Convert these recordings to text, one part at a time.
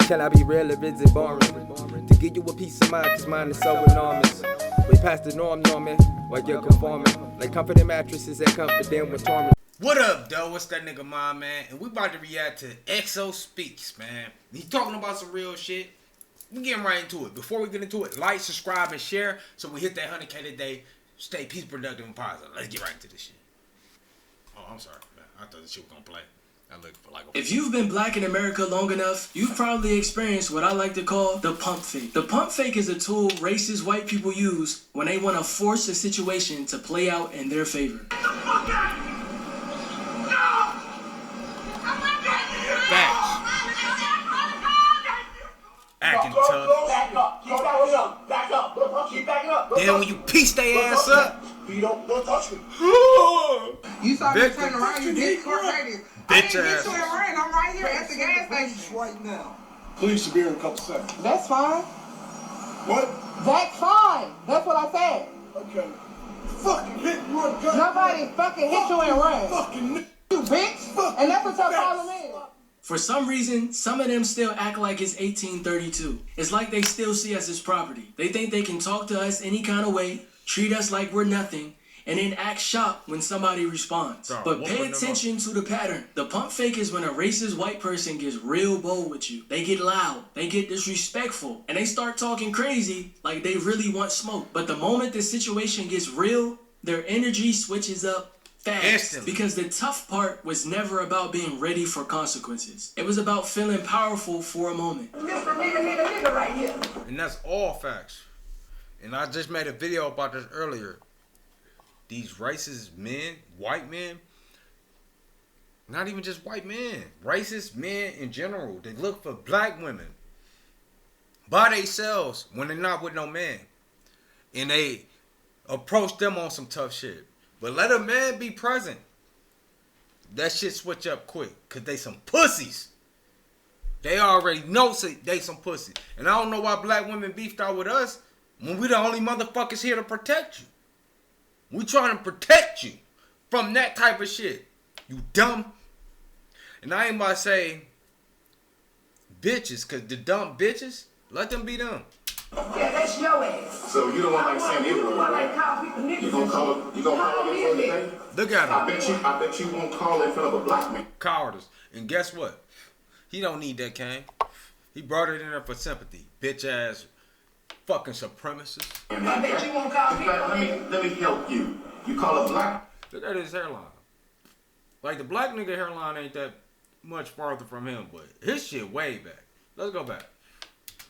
Can I be real or is it boring? To give you a peace of mind, cause mine is so enormous. Way past the norm, Norman, while you're conforming. Like comforting mattresses that comfort them with torment. What up, though? What's that nigga mind, man? And we about to react to EXO Speaks, man. He's talking about some real shit. We getting right into it. Before we get into it, like, subscribe, and share so we hit that 100K today. Stay peace, productive, and positive. Let's get right into this shit. Oh, I'm sorry, man. I thought this shit was gonna play. If you've been black in America long enough, you've probably experienced what I like to call the pump fake. The pump fake is a tool racist white people use when they want to force a situation to play out in their favor. Facts. Acting tough. Back up. Keep backing up. Back up. Keep backing up. Then when you piece their ass up. You don't touch me. You saw me turn around, you did court ladies. I didn't get to it right. I'm right here at the gas station. Right now. Please should be here in a couple seconds. That's fine. What? That's fine. That's what I said. Okay. Fucking hit run gun. Nobody fucking hit you and run. Fucking You bitch. And that's what your problem is. For some reason, some of them still act like it's 1832. It's like they still see us as property. They think they can talk to us any kind of way, treat us like we're nothing, and then act shocked when somebody responds. But pay attention to the pattern. The pump fake is when a racist white person gets real bold with you. They get loud, they get disrespectful, and they start talking crazy like they really want smoke. But the moment the situation gets real, their energy switches up fast. Instantly. Because the tough part was never about being ready for consequences. It was about feeling powerful for a moment. Mr. Nigga right here. And that's all facts. And I just made a video about this earlier. These racist men, white men, not even just white men, racist men in general, they look for black women by themselves when they're not with no man. And they approach them on some tough shit. But let a man be present. That shit switch up quick. Because they some pussies. They already know they some pussies. And I don't know why black women beefed out with us when we the only motherfuckers here to protect you. We trying to protect you from that type of shit. You dumb. And I ain't about to say bitches, because the dumb bitches, let them be dumb. Yeah, that's your ass. So you don't want like saying it word, right? You gonna call it in front of the Look at him. I bet you won't call in front of a black man. Cowardice. And guess what? He don't need that, Kane. He brought it in there for sympathy. Bitch ass fucking supremacist. I bet you won't call me. Let me help you. You call a black. Look at his hairline. Like the black nigga hairline ain't that much farther from him, but his shit way back. Let's go back.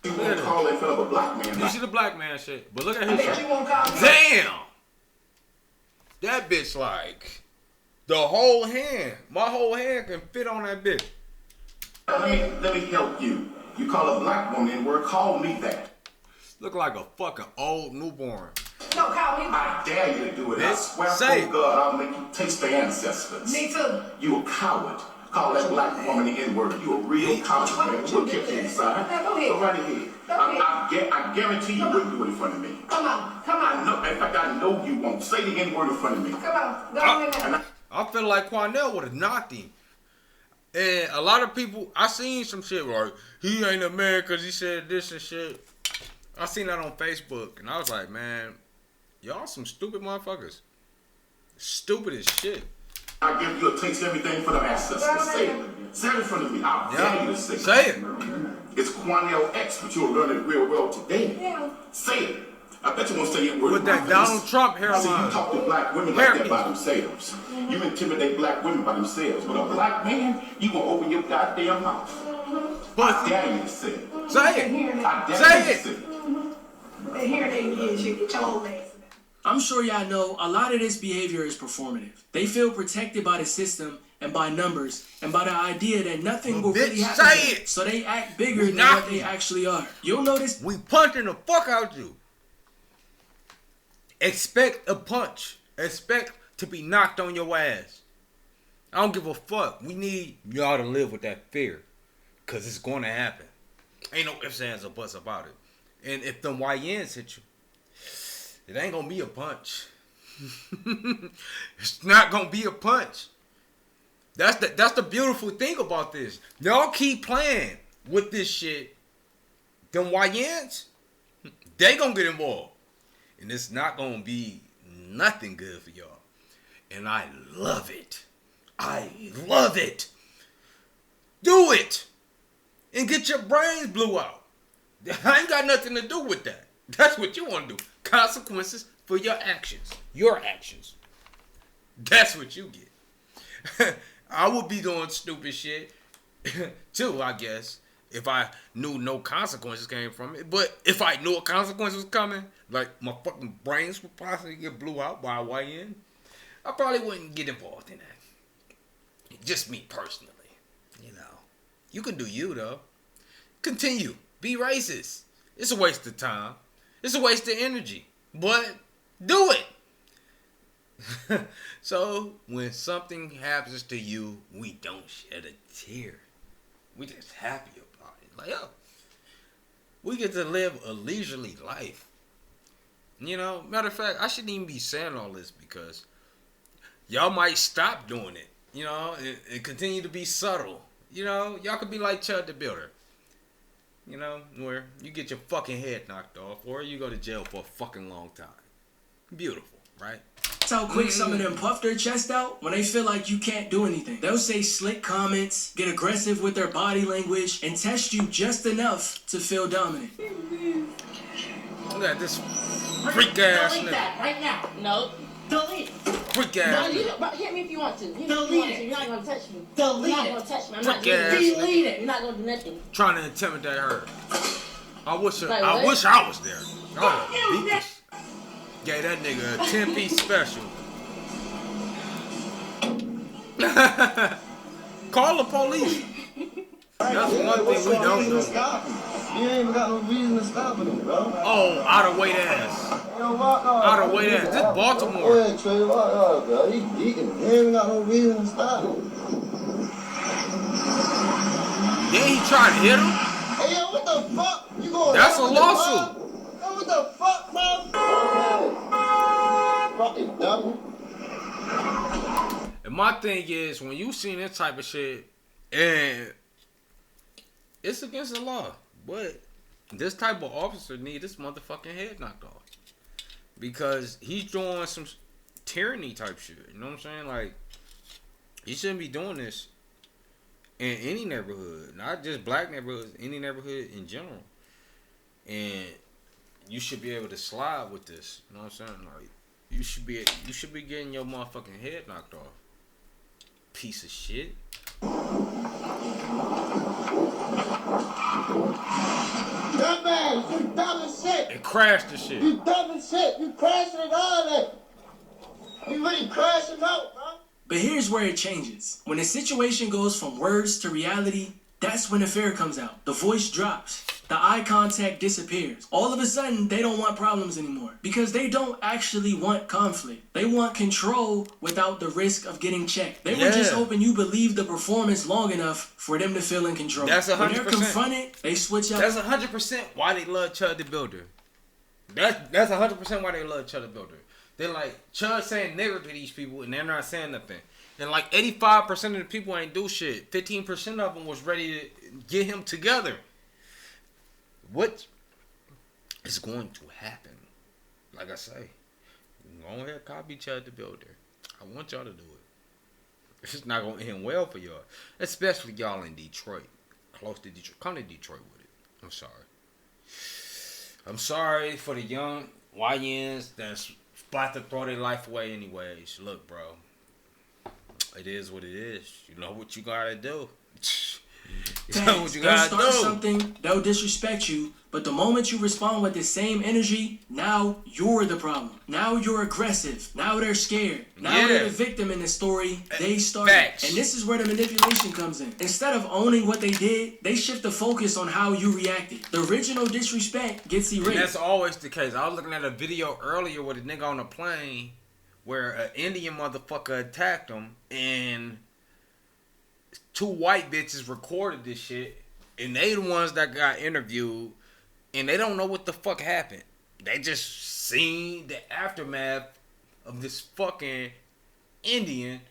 You won't call in front of a black man. You see the black man shit, but look at his I bet shit. you won't call me. Damn! That bitch like the whole hand. My whole hand can fit on that bitch. Let me help you. You call a black woman word, call me that. Look like a fucking old newborn. No, call me. I dare you to do it. I Bitch, swear say for it. God, I'll make you taste the ancestors. Me too. You a coward. Call that black woman the N-word. You a real coward, man. We'll kick you inside. Go ahead. Go right ahead. I guarantee you wouldn't do it in front of me. Come on. No, in fact, I know you won't. Say the N-word in front of me. Come on. Go ahead now. I feel like Quanell would have knocked him. And a lot of people, I seen some shit like, he ain't a man because he said this and shit. I seen that on Facebook, and I was like, man, y'all some stupid motherfuckers. Stupid as shit. I give you a taste of everything for the ancestors. Say it. Say it in front of me. I dare you to say it. Say it. It's Quanell X, but you'll learn it real well today. Yeah. Say it. I bet you won't say it word. With that Donald Trump hairline. See, you talk to black women like that by themselves. You intimidate black women by themselves. But a black man, you gonna open your goddamn mouth. I dare you to say it. Say it. I dare Say you it. to say it. They hear they get you. Get your old ass. I'm sure y'all know a lot of this behavior is performative. They feel protected by the system and by numbers and by the idea that nothing will really happen to them. So they act bigger than what they actually are. You'll notice we punching the fuck out you. Expect a punch. Expect to be knocked on your ass. I don't give a fuck. We need y'all to live with that fear. Because it's going to happen. Ain't no ifs, ands, or buts about it. And if them YNs hit you, it ain't going to be a punch. It's not going to be a punch. That's the beautiful thing about this. Y'all keep playing. with this shit, them YNs, they gonna get involved. And it's not gonna be nothing good for y'all. And I love it. I love it. Do it. And get your brains blew out. I ain't got nothing to do with that. That's what you want to do. Consequences for your actions. Your actions. That's what you get. I would be doing stupid shit too, I guess, if I knew no consequences came from it. But if I knew a consequence was coming, like my fucking brains would possibly get blew out by a YN, I probably wouldn't get involved in that. Just me personally. You know. You can do you, though. Continue. Be racist. It's a waste of time. It's a waste of energy. But do it. So, when something happens to you, we don't shed a tear. We just happy about it. Like, yo, we get to live a leisurely life. You know, matter of fact, I shouldn't even be saying all this because y'all might stop doing it, you know, and continue to be subtle. You know, y'all could be like Chud the Builder. You know, where you get your fucking head knocked off or you go to jail for a fucking long time. Beautiful, right? That's how quick some of them puff their chest out when they feel like you can't do anything. They'll say slick comments, get aggressive with their body language, and test you just enough to feel dominant. Look at this freak ass Delete nigga. that right now. No. Delete it. Freak ass No, nigga. hit me if you want to. Hit me if Delete you want it. to. You're not going to touch me. Delete You're not it. going to touch me. I'm not Freak doing ass it. nigga. Delete it. You're not going to do nothing. Trying to intimidate her. I wish Like I what? wish I was there. I would beat this. Gave that nigga a 10-piece special. Call the police. That's one thing we don't do. You ain't even got no reason to stop him, bro. Oh, out of weight ass. Out of weight ass. This Go Baltimore. ahead, Trey. Walk, bro. He eating. You ain't even got no reason to stop him. Then he tried to hit him. Hey, yo, what the fuck? You going That's a out with the lawsuit. mob? Yo, what the fuck, bro? Fucking devil. And my thing is, when you seen this type of shit, and it's against the law, but this type of officer need this motherfucking head knocked off because he's doing some tyranny type shit. You know what I'm saying? Like, he shouldn't be doing this in any neighborhood, not just black neighborhoods, any neighborhood in general. And you should be able to slide with this. You know what I'm saying? Like, you should be getting your motherfucking head knocked off. Piece of shit. Dumbass, you dumb as shit. And crashed the shit. You dumb as shit. You crashing it all that. You really crashing out, bro. But here's where it changes. When a situation goes from words to reality, that's when the fear comes out. The voice drops. The eye contact disappears. All of a sudden, they don't want problems anymore because they don't actually want conflict. They want control without the risk of getting checked. They were just hoping you believed the performance long enough for them to feel in control. That's 100%. When they're confronted, they switch up. That's 100% why they love Chud the Builder. That's 100% why they love Chud the Builder. They're like, Chud saying nigger to these people and they're not saying nothing. And like 85% of the people ain't do shit. 15% of them was ready to get him together. What is going to happen? Like I say, go ahead, copy Chud the Builder. I want y'all to do it. It's not going to end well for y'all. Especially y'all in Detroit. Close to Detroit. Come to Detroit with it. I'm sorry. I'm sorry for the young YNs that's about to throw their life away anyways. Look, bro. It is what it is. You know what you gotta do. You know what you They'll gotta start do. something, they'll disrespect you, but the moment you respond with the same energy, now you're the problem. Now you're aggressive. Now they're scared. Now they're the victim in the story they started. Facts. And this is where the manipulation comes in. Instead of owning what they did, they shift the focus on how you reacted. The original disrespect gets erased. And that's always the case. I was looking at a video earlier with a nigga on a plane where an Indian motherfucker attacked him and 2 white bitches recorded this shit and they the ones that got interviewed and they don't know what the fuck happened. They just seen the aftermath of this fucking Indian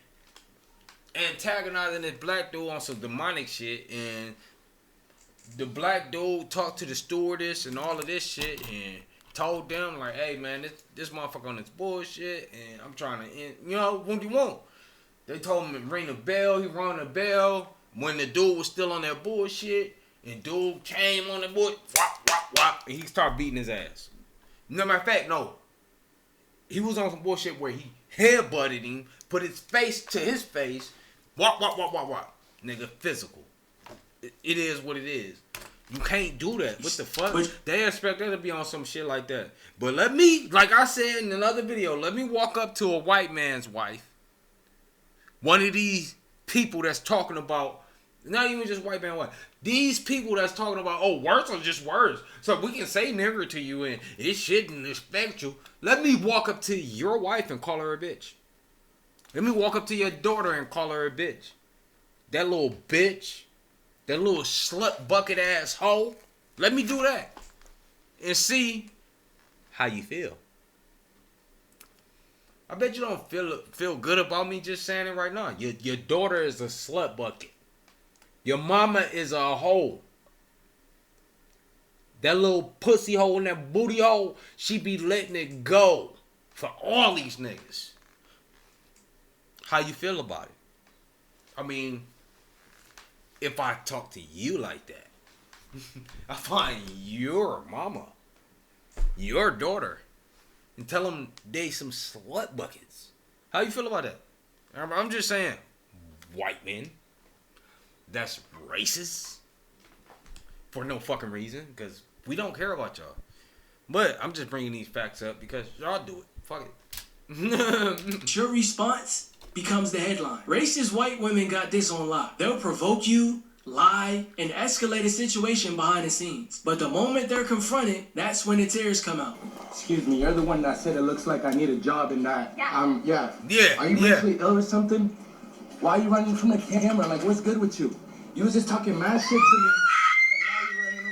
antagonizing this black dude on some demonic shit and the black dude talked to the stewardess and all of this shit and told them like, hey man, this motherfucker on this bullshit and I'm trying to end, you know, what do you want? They told him to ring the bell. He rang the bell when the dude was still on that bullshit. And dude came on the board, whop, whop, whop, and he started beating his ass. No matter of fact, no. He was on some bullshit where he headbutted him, put his face to his face, whop, whop, whop, whop, whop. Nigga, physical. It is what it is. You can't do that. What the fuck? They expect us to be on some shit like that. But let me, like I said in another video, let me walk up to a white man's wife. One of these people that's talking about, not even just white man wife, these people that's talking about, oh, words are just words. So we can say nigger to you and it shouldn't affect you. Let me walk up to your wife and call her a bitch. Let me walk up to your daughter and call her a bitch. That little bitch. That little slut bucket ass hoe. Let me do that. And see how you feel. I bet you don't feel good about me just saying it right now. Your daughter is a slut bucket. Your mama is a hoe. That little pussy hole and that booty hole, she be letting it go for all these niggas. How you feel about it? I mean, if I talk to you like that, I find your mama, your daughter, and tell them they some slut buckets. How you feel about that? I'm just saying, white men, that's racist for no fucking reason, because we don't care about y'all. But I'm just bringing these facts up because y'all do it. Fuck it. Your response becomes the headline. Racist white women got this on lock. They'll provoke you, lie, and escalate a situation behind the scenes. But the moment they're confronted, that's when the tears come out. Excuse me, you're the one that said it looks like I need a job and that Yeah. Are you mentally ill or something? Why are you running from the camera? Like, what's good with you? You was just talking mad shit to me, and now you're running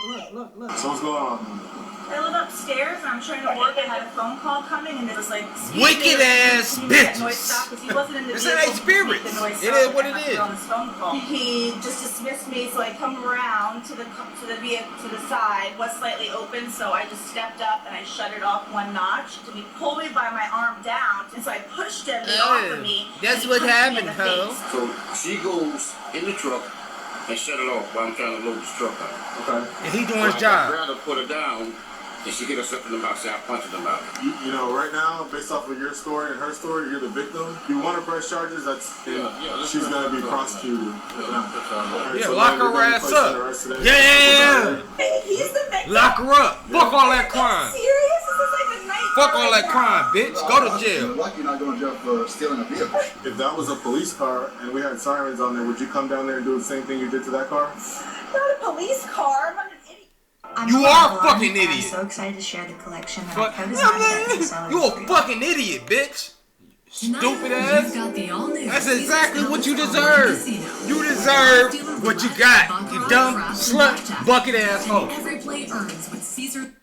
away. Look. So what's going on? I live upstairs and I'm trying to work. I had a phone call coming and it was like, wicked ass bitches. He wasn't in the This ain't spirits. It is what it is. On his phone call. He just dismissed me, so I come around to the vehicle to the side, was slightly open, so I just stepped up and I shut it off one notch. And he pulled me by my arm down, and so I pushed him off of me. That's what happened, ho. So she goes in the truck and shut it off while I'm trying to load this truck out. Okay. And he doing his job. I grabbed her, put her down, and she hit herself in the mouth, so I punched her in the mouth. You know, right now, based off of your story and her story, you're the victim. You want to press charges, she's going to be prosecuted. Yeah, lock her ass up. Yeah! He's the victim. Lock her up. Fuck all that crime. Serious? This is like a nightmare. Fuck all that crime, bitch. Go to jail. Lucky you're not going to jail for stealing a vehicle. If that was a police car and we had sirens on there, would you come down there and do the same thing you did to that car? Not a police car. I'm not an idiot. You are a fucking idiot. I'm so excited to share the collection that Fuck. I co-designed. You a fucking idiot, bitch. Stupid ass. That's exactly what you deserve. You deserve what you got. You dumb slut bucket asshole. Every play earns with Caesar.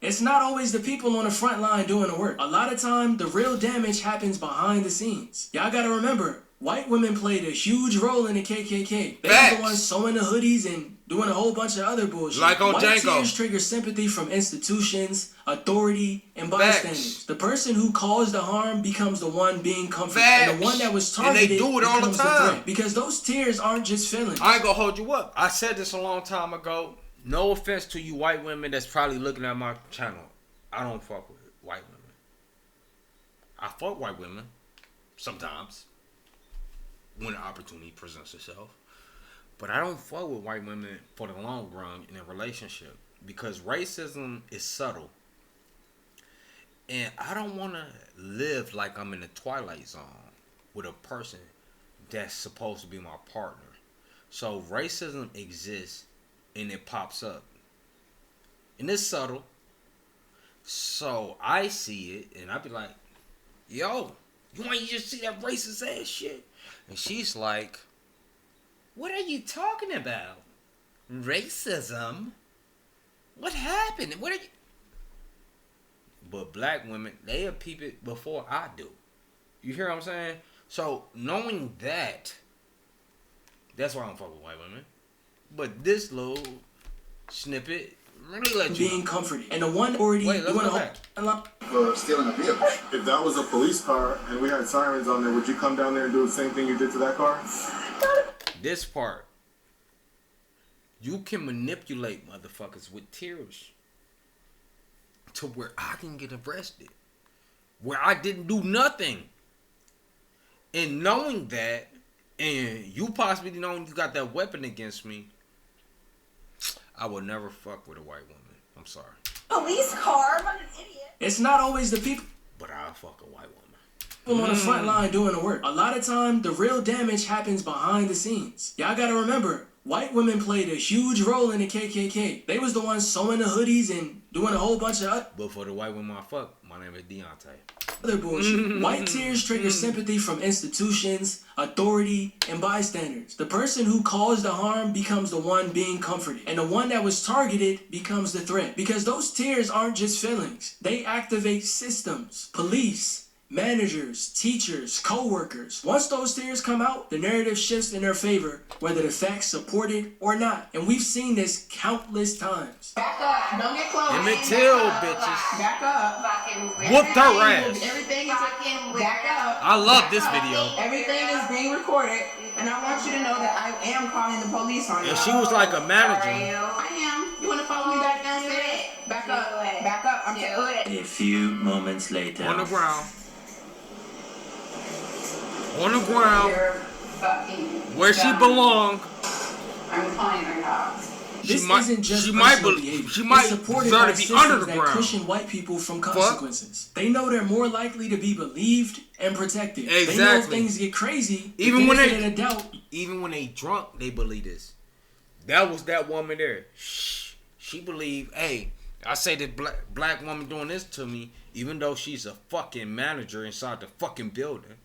It's not always the people on the front line doing the work. A lot of time, the real damage happens behind the scenes. Y'all gotta remember, white women played a huge role in the KKK. They were the ones sewing the hoodies and doing a whole bunch of other bullshit. Like on White Django. tears trigger sympathy from institutions, authority, and bystanders. The person who caused the harm becomes the one being comforted. And the one that was targeted and they do it all the becomes time. threat. Because those tears aren't just feelings. I ain't gonna hold you up. I said this a long time ago. No offense to you white women that's probably looking at my channel. I don't fuck with white women. I fuck white women sometimes when the opportunity presents itself. But I don't fuck with white women for the long run in a relationship because racism is subtle. And I don't want to live like I'm in the Twilight Zone with a person that's supposed to be my partner. So racism exists and it pops up. And it's subtle. So I see it and I be like, yo, you want to just see that racist ass shit? And she's like, what are you talking about? Racism? What happened? What are you? But black women, they'll peep it before I do. You hear what I'm saying? So knowing that, that's why I don't fuck with white women. But this little snippet really let you being comforted. And the one already Wait, let's go back. For stealing a vehicle. If that was a police car and we had sirens on there, would you come down there and do the same thing you did to that car? This part. You can manipulate motherfuckers with tears to where I can get arrested. Where I didn't do nothing. And knowing that, and you possibly knowing you got that weapon against me, I would never fuck with a white woman. I'm sorry. Police car? I'm not an idiot. It's not always the people But I'll fuck a white woman. on the front line doing the work. A lot of time, the real damage happens behind the scenes. Y'all gotta remember, white women played a huge role in the KKK. They was the ones sewing the hoodies and doing a whole bunch of But for the white woman I fuck, my name is Deontay. other bullshit. White tears trigger sympathy from institutions, authority, and bystanders. The person who caused the harm becomes the one being comforted, and the one that was targeted becomes the threat. Because those tears aren't just feelings. They activate systems, police, managers, teachers, co-workers. Once those tears come out, the narrative shifts in their favor, whether the facts support it or not. And we've seen this countless times. Back up. Don't get close. Emmett Till, bitches. Back up. Whooped her ass. Everything is back up. I love this video. Everything is being recorded, and I want you to know that I am calling the police on you. And she was like a manager. I am. You want to follow me back downstairs? Back up. Back up. I'm telling you. A few moments later. On the ground. On the ground. Where she belong. I'm calling her cops. This might- isn't just she might personal be- behavior. she might It's supported deserve by to be systems under the that ground. cushion white people from consequences. They know they're more likely to be believed and protected. They know if Exactly. things get crazy, Even when benefit of the doubt. Even when they drunk, they believe this. That was that woman there. She believed, hey, I say this black woman doing this to me, even though she's a fucking manager inside the fucking building.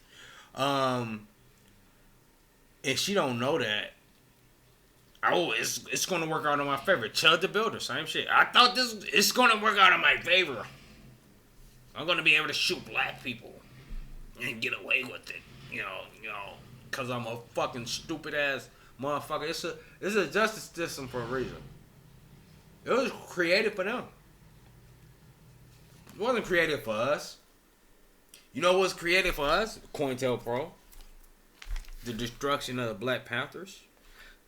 And she don't know that. Oh, it's gonna work out in my favor. Chud the Builder, same shit. I thought it's gonna work out in my favor. I'm gonna be able to shoot black people and get away with it. You know, cause I'm a fucking stupid ass motherfucker. It's a justice system for a reason. It was created for them. It wasn't created for us. You know what's created for us? COINTELPRO. The destruction of the Black Panthers.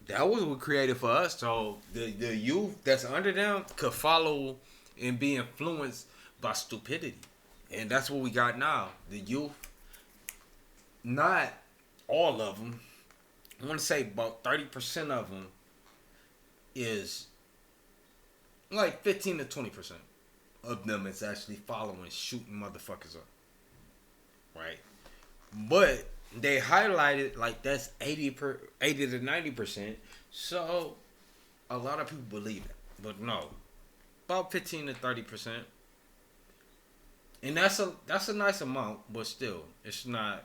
That was what created for us. So the youth that's under them could follow and be influenced by stupidity. And that's what we got now. The youth, not all of them, I want to say about 30% of them is like 15 to 20% of them is actually following, shooting motherfuckers up. Right? But they highlighted like that's 80 to 90%. So a lot of people believe it. But no. About 15 to 30%. And that's a nice amount, but still, it's not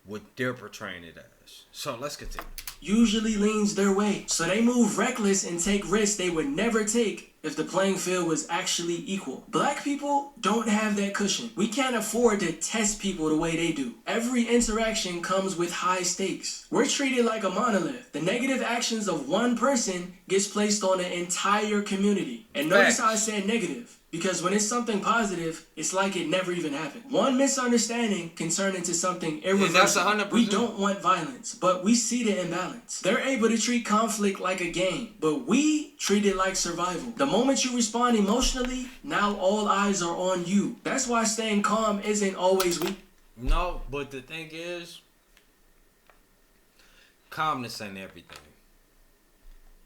what they're portraying it as. So let's continue. Usually leans their way. So they move reckless and take risks they would never take if the playing field was actually equal. Black people don't have that cushion. We can't afford to test people the way they do. Every interaction comes with high stakes. We're treated like a monolith. The negative actions of one person gets placed on an entire community. And notice how I said negative. Because when it's something positive, it's like it never even happened. One misunderstanding can turn into something irreversible. That's 100%. We don't want violence, but we see the imbalance. They're able to treat conflict like a game, but we treat it like survival. The moment you respond emotionally, now all eyes are on you. That's why staying calm isn't always weak. No, but the thing is, calmness ain't everything.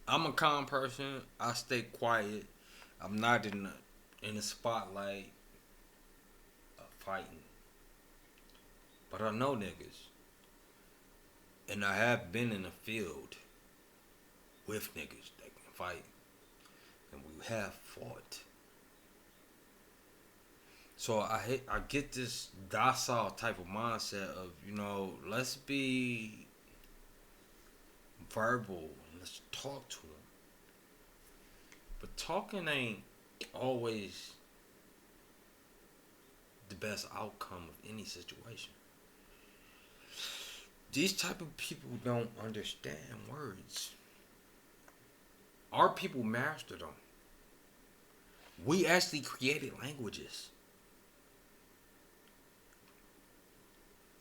I'm a calm person. I stay quiet. I'm not in the spotlight of fighting. But I know niggas. And I have been in the field with niggas that can fight. And we have fought. So I get this docile type of mindset of, let's be verbal. Let's talk to them. But talking ain't always the best outcome of any situation. These type of people don't understand words. Our people mastered them. We actually created languages.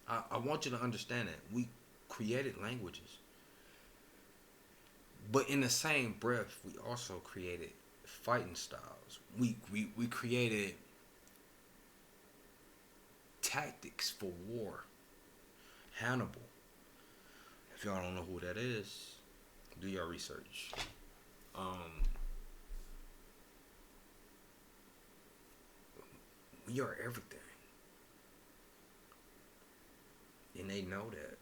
I want you to understand that. We created languages. But in the same breath, we also created fighting styles. We created tactics for war. Hannibal. If y'all don't know who that is, do your research. We are everything. And they know that.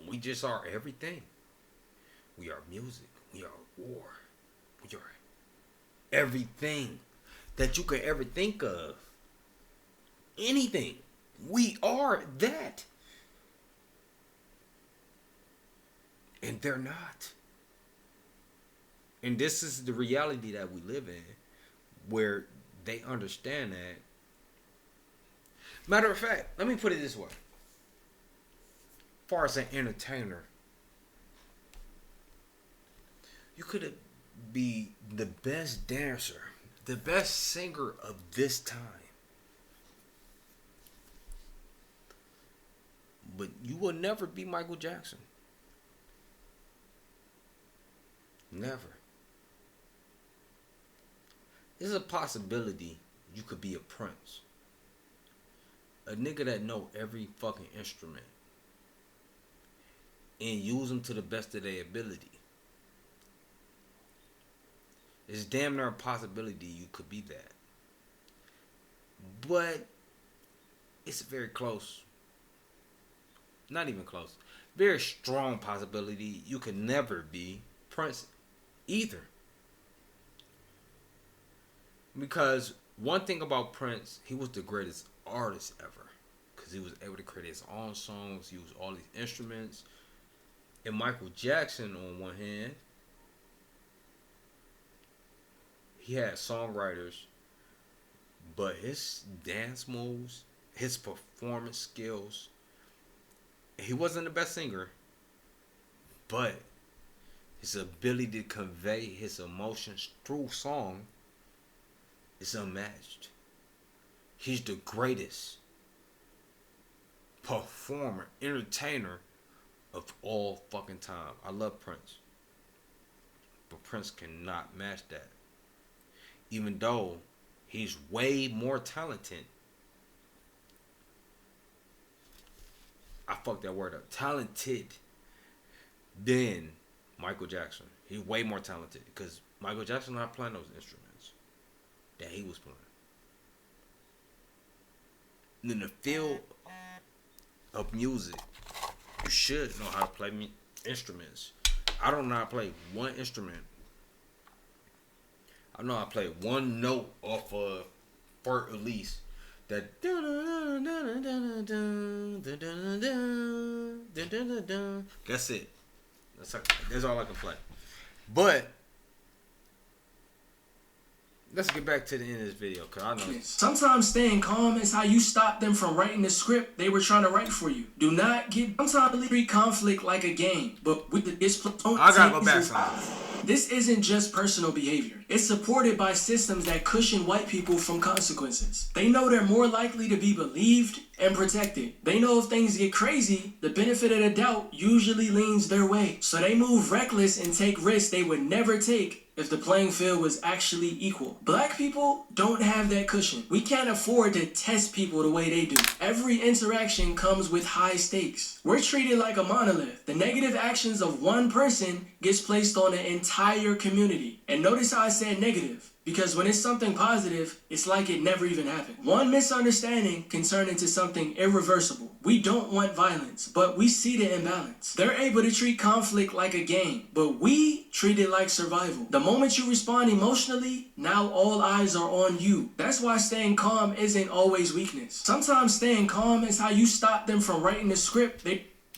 We just are everything. We are music. We are war. We are everything that you could ever think of. Anything. We are that. And they're not. And this is the reality that we live in, where they understand that. Matter of fact, let me put it this way. As far as an entertainer, you could be the best dancer, the best singer of this time, but you will never be Michael Jackson. Never. There's a possibility you could be a Prince. A nigga that know every fucking instrument and use them to the best of their ability. It's damn near a possibility you could be that. But it's very close. Not even close. Very strong possibility you could never be Prince either. Because one thing about Prince, he was the greatest artist ever. Because he was able to create his own songs, use all these instruments. And Michael Jackson, on one hand, he had songwriters, but his dance moves, his performance skills, he wasn't the best singer, but his ability to convey his emotions through song is unmatched. He's the greatest performer, entertainer of all fucking time. I love Prince, but Prince cannot match that. Even though he's way more talented. I fucked that word up. Talented than Michael Jackson. He's way more talented because Michael Jackson not playing those instruments that he was playing. In the field of music, you should know how to play instruments. I don't know how to play one instrument. I know how to play one note off of Fort Elise. That that's it. That's all I can play. But let's get back to the end of this video, cause I know sometimes staying calm is how you stop them from writing the script they were trying to write for you. Do not get sometimes treat conflict like a game, but with the discipline. I gotta go back some. This isn't just personal behavior. It's supported by systems that cushion white people from consequences. They know they're more likely to be believed and protected. They know if things get crazy, the benefit of the doubt usually leans their way. So they move reckless and take risks they would never take if the playing field was actually equal. Black people don't have that cushion. We can't afford to test people the way they do. Every interaction comes with high stakes. We're treated like a monolith. The negative actions of one person gets placed on an entire community. And notice how I said negative. Because when it's something positive, it's like it never even happened. One misunderstanding can turn into something irreversible. We don't want violence, but we see the imbalance. They're able to treat conflict like a game, but we treat it like survival. The moment you respond emotionally, now all eyes are on you. That's why staying calm isn't always weakness. Sometimes staying calm is how you stop them from writing the script.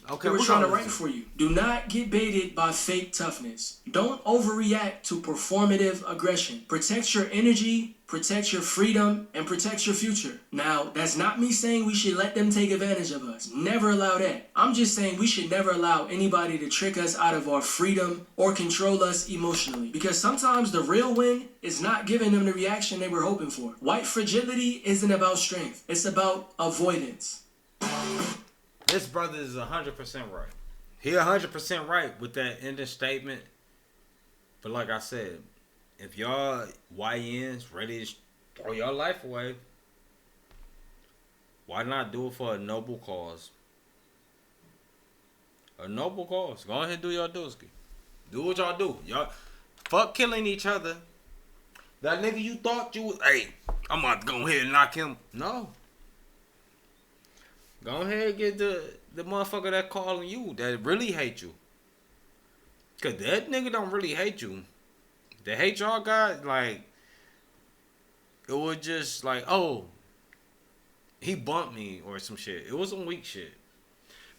Okay, we're we're trying to gonna write listen. for you. Do not get baited by fake toughness. Don't overreact to performative aggression. Protect your energy, protect your freedom, and protect your future. Now, that's not me saying we should let them take advantage of us. Never allow that. I'm just saying we should never allow anybody to trick us out of our freedom or control us emotionally. Because sometimes the real win is not giving them the reaction they were hoping for. White fragility isn't about strength. It's about avoidance. This brother is 100% right. He 100% right with that ending statement. But like I said, if y'all YNs ready to throw your life away, why not do it for a noble cause? A noble cause. Go ahead and do your dooski. Do what y'all do. Y'all fuck killing each other. That nigga you thought you was, hey, I'm about to go ahead and knock him. No. Go ahead and get the motherfucker that calling you that really hate you. Cause that nigga don't really hate you. The hate y'all got, like, it was just like, oh, he bumped me or some shit. It was some weak shit.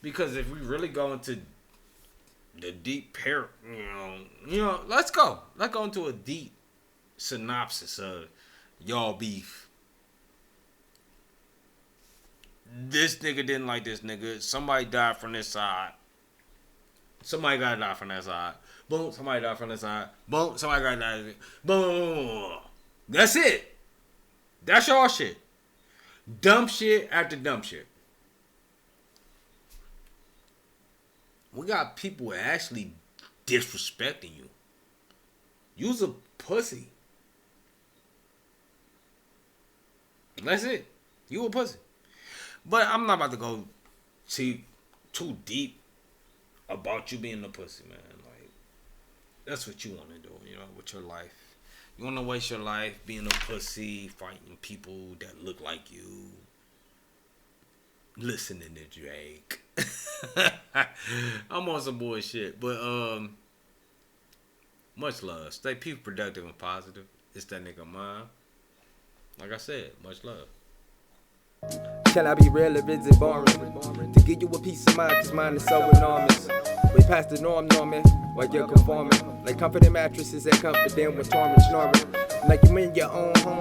Because if we really go into the deep you know, let's go. Let's go into a deep synopsis of y'all beef. This nigga didn't like this nigga. Somebody died from this side. Somebody gotta die from that side. Boom, somebody died from this side. Boom, somebody gotta die. Boom. That's it. That's y'all shit. Dumb shit after dumb shit. We got people actually disrespecting you. You's a pussy. That's it. You a pussy. But I'm not about to go too deep about you being a pussy, man. Like, that's what you want to do, you know, with your life. You want to waste your life being a pussy, fighting people that look like you, listening to Drake. I'm on some bullshit, but much love. Stay people productive and positive. It's that nigga mine. Like I said, much love. Can I be real or is it boring? To give you a peace of mind, cause mine is so enormous. Way past the norm, Norman, while you're conforming. Like comforting mattresses that comfort them when torment snoring. Like you in your own home.